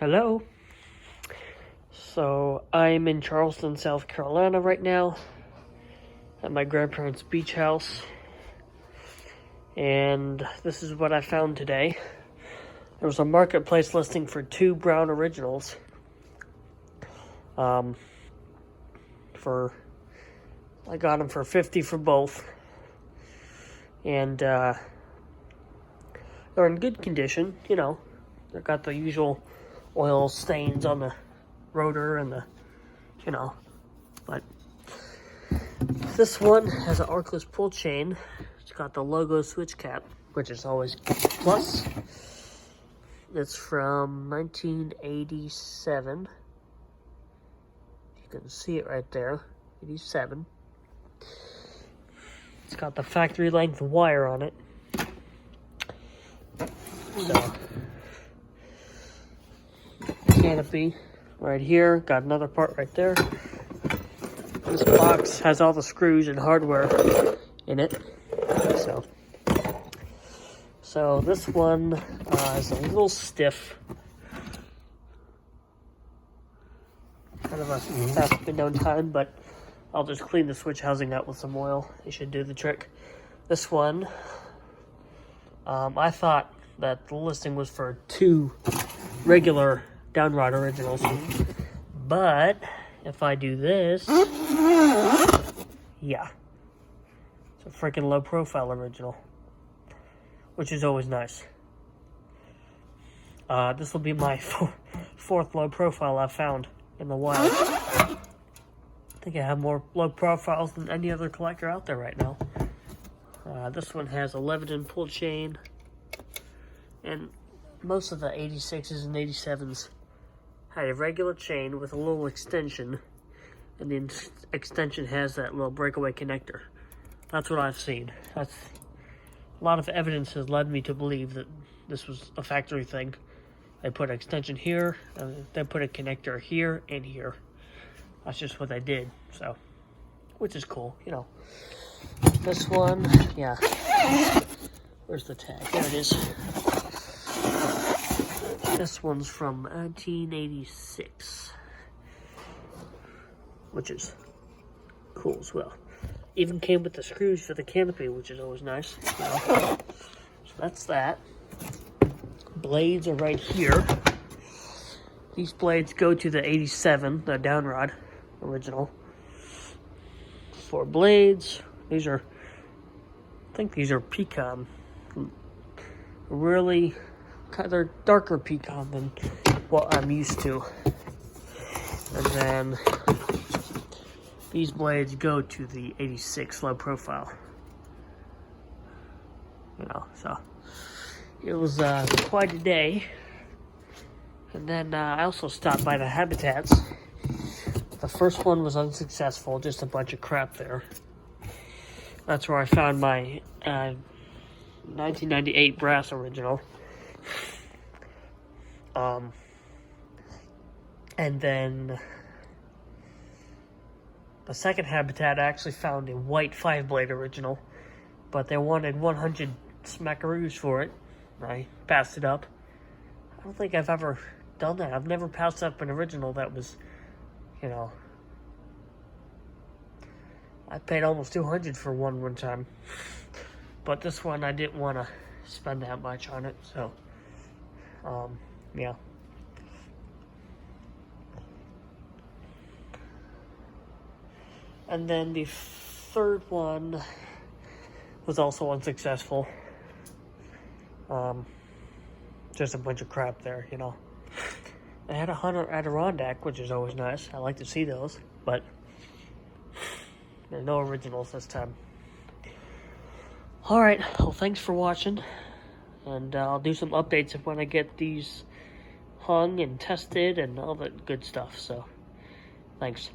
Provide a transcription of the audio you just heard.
Hello. So I'm in Charleston, South Carolina right now at my grandparents' beach house, and this is what I found today. There was a marketplace listing for 2 brown originals. I got them for $50 for both, and they're in good condition. You know, they've got the usual oil stains on the rotor and but this one has an arcless pull chain. It's got the logo switch cap, which is always plus. It's from 1987. You can see it right there, 87. It's got the factory length wire on it. So, canopy right here, got another part right there. This box has all the screws and hardware in it. So this one is a little stiff. Kind of a fast spin down time, but I'll just clean the switch housing out with some oil. It should do the trick. This one, I thought that the listing was for 2 regular downrod originals, but if I do this, yeah, it's a freaking low profile original, which is always nice. This will be my 4th low profile I've found in the wild. I think I have more low profiles than any other collector out there right now. This one has a Leviton pull chain, and most of the 86s and 87s had a regular chain with a little extension, and the extension has that little breakaway connector. That's what I've seen. A lot of evidence has led me to believe that this was a factory thing. They put an extension here, and they put a connector here and here. That's just what they did, so, which is cool, you know. This one, yeah. Where's the tag? There it is. This one's from 1986, which is cool as well. Even came with the screws for the canopy, which is always nice. You know? So that's that. Blades are right here. These blades go to the 87, the downrod original. 4 blades. These are, I think these are pecan. Really, they're darker pecan than what I'm used to. And then these blades go to the 86 low profile. You know, so it was quite a day. And then I also stopped by the Habitats. The first one was unsuccessful, just a bunch of crap there. That's where I found my 1998 brass original. And then the second Habitat, I actually found a white 5-blade original, but they wanted 100 smackaroos for it. I passed it up. I don't think I've ever done that. I've never passed up an original that was, you know, I paid almost 200 for one time. But this one, I didn't want to spend that much on it, so, yeah. And then the third one was also unsuccessful. Just a bunch of crap there, you know. I had a Hunter Adirondack, which is always nice. I like to see those, but there are no originals this time. Alright, well, thanks for watching, and I'll do some updates when I get these hung and tested and all that good stuff, so thanks.